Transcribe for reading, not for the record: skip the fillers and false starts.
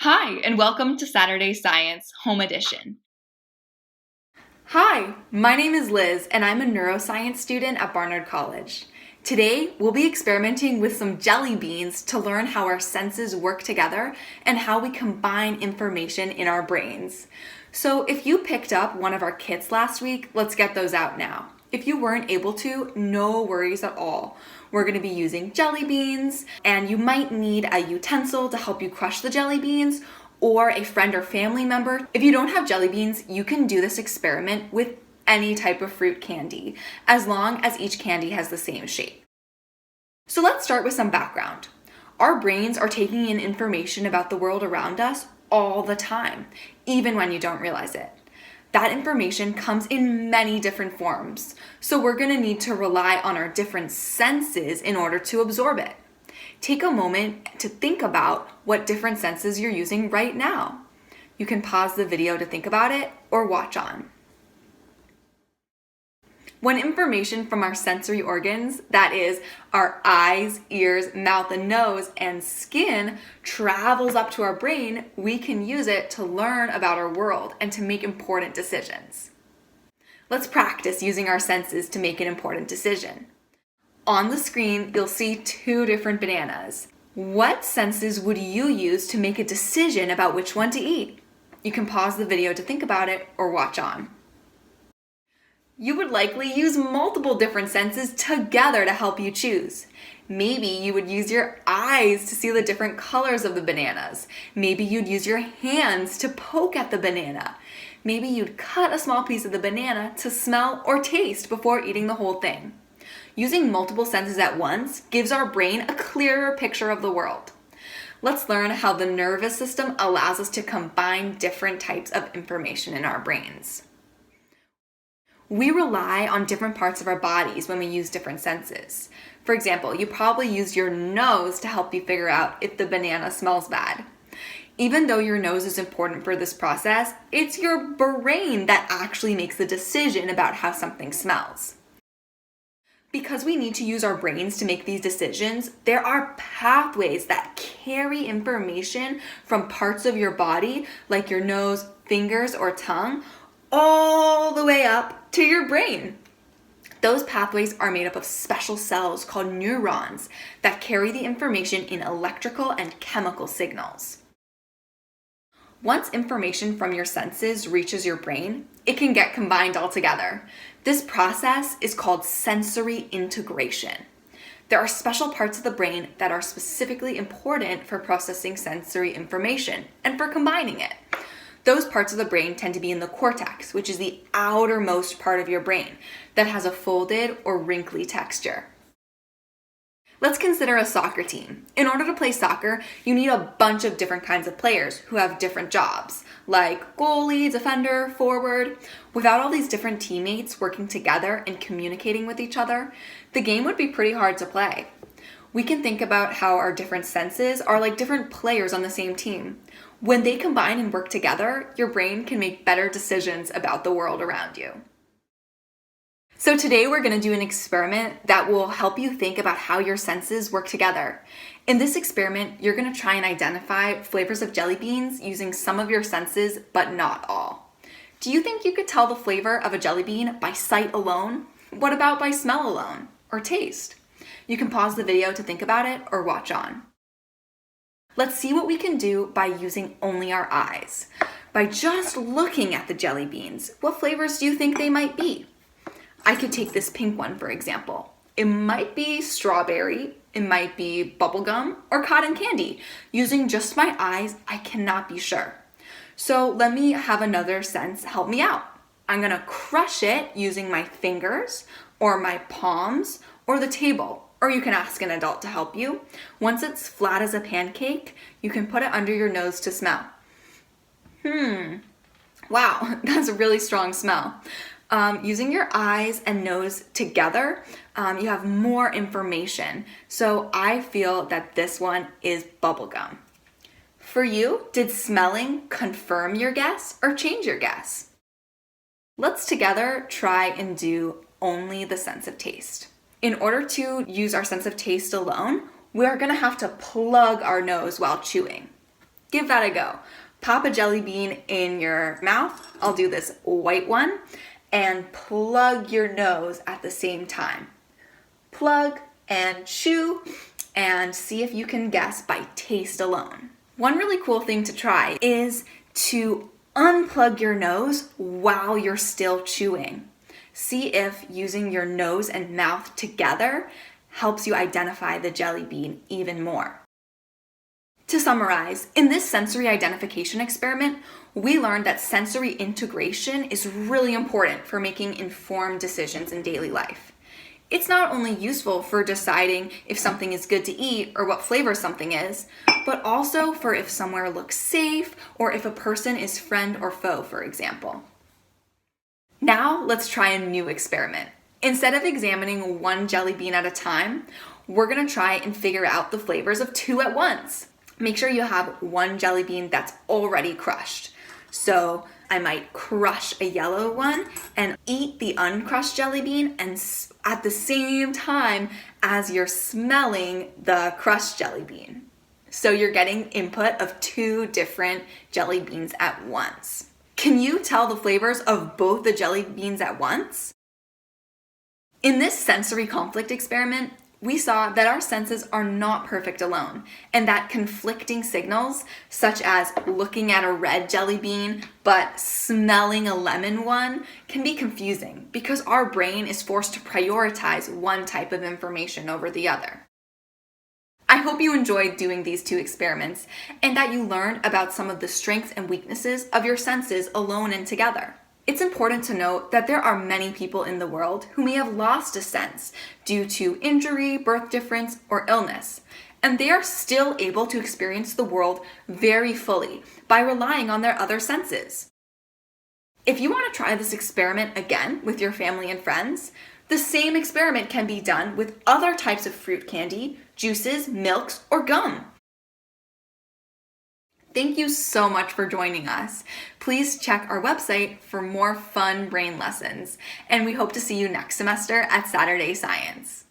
Hi, and welcome to Saturday Science Home Edition. Hi, my name is Liz, and I'm a neuroscience student at Barnard College. Today, we'll be experimenting with some jelly beans to learn how our senses work together and how we combine information in our brains. So if you picked up one of our kits last week, let's get those out now. If you weren't able to, no worries at all. We're going to be using jelly beans, and you might need a utensil to help you crush the jelly beans, or a friend or family member. If you don't have jelly beans, you can do this experiment with any type of fruit candy, as long as each candy has the same shape. So let's start with some background. Our brains are taking in information about the world around us all the time, even when you don't realize it. That information comes in many different forms, so we're going to need to rely on our different senses in order to absorb it. Take a moment to think about what different senses you're using right now. You can pause the video to think about it or watch on. When information from our sensory organs, that is, our eyes, ears, mouth, and nose, and skin, travels up to our brain, we can use it to learn about our world and to make important decisions. Let's practice using our senses to make an important decision. On the screen, you'll see two different bananas. What senses would you use to make a decision about which one to eat? You can pause the video to think about it or watch on. You would likely use multiple different senses together to help you choose. Maybe you would use your eyes to see the different colors of the bananas. Maybe you'd use your hands to poke at the banana. Maybe you'd cut a small piece of the banana to smell or taste before eating the whole thing. Using multiple senses at once gives our brain a clearer picture of the world. Let's learn how the nervous system allows us to combine different types of information in our brains. We rely on different parts of our bodies when we use different senses. For example, you probably use your nose to help you figure out if the banana smells bad. Even though your nose is important for this process, it's your brain that actually makes the decision about how something smells. Because we need to use our brains to make these decisions, there are pathways that carry information from parts of your body, like your nose, fingers, or tongue, all the way up to your brain. Those pathways are made up of special cells called neurons that carry the information in electrical and chemical signals. Once information from your senses reaches your brain, it can get combined all together. This process is called sensory integration. There are special parts of the brain that are specifically important for processing sensory information and for combining it. Those parts of the brain tend to be in the cortex, which is the outermost part of your brain that has a folded or wrinkly texture. Let's consider a soccer team. In order to play soccer, you need a bunch of different kinds of players who have different jobs, like goalie, defender, forward. Without all these different teammates working together and communicating with each other, the game would be pretty hard to play. We can think about how our different senses are like different players on the same team. When they combine and work together, your brain can make better decisions about the world around you. So today we're going to do an experiment that will help you think about how your senses work together. In this experiment, you're going to try and identify flavors of jelly beans using some of your senses, but not all. Do you think you could tell the flavor of a jelly bean by sight alone? What about by smell alone or taste? You can pause the video to think about it or watch on. Let's see what we can do by using only our eyes. By just looking at the jelly beans, what flavors do you think they might be? I could take this pink one, for example. It might be strawberry, it might be bubblegum, or cotton candy. Using just my eyes, I cannot be sure. So let me have another sense help me out. I'm gonna crush it using my fingers, or my palms, or the table. Or you can ask an adult to help you. Once it's flat as a pancake, you can put it under your nose to smell. Wow, that's a really strong smell. Using your eyes and nose together, you have more information. So I feel that this one is bubblegum. For you, did smelling confirm your guess or change your guess? Let's together try and do only the sense of taste. In order to use our sense of taste alone, we are going to have to plug our nose while chewing. Give that a go. Pop a jelly bean in your mouth. I'll do this white one. And plug your nose at the same time. Plug and chew and see if you can guess by taste alone. One really cool thing to try is to unplug your nose while you're still chewing. See if using your nose and mouth together helps you identify the jelly bean even more. To summarize, in this sensory identification experiment, we learned that sensory integration is really important for making informed decisions in daily life. It's not only useful for deciding if something is good to eat or what flavor something is, but also for if somewhere looks safe or if a person is friend or foe, for example. Now let's try a new experiment. Instead of examining one jelly bean at a time, we're gonna try and figure out the flavors of 2 at once. Make sure you have one jelly bean that's already crushed. So I might crush a yellow one and eat the uncrushed jelly bean and at the same time as you're smelling the crushed jelly bean. So you're getting input of 2 different jelly beans at once. Can you tell the flavors of both the jelly beans at once? In this sensory conflict experiment, we saw that our senses are not perfect alone, and that conflicting signals, such as looking at a red jelly bean but smelling a lemon one, can be confusing because our brain is forced to prioritize one type of information over the other. I hope you enjoyed doing these 2 experiments and that you learned about some of the strengths and weaknesses of your senses alone and together. It's important to note that there are many people in the world who may have lost a sense due to injury, birth difference, or illness, and they are still able to experience the world very fully by relying on their other senses. If you want to try this experiment again with your family and friends, the same experiment can be done with other types of fruit candy, juices, milks, or gum. Thank you so much for joining us. Please check our website for more fun brain lessons, and we hope to see you next semester at Saturday Science.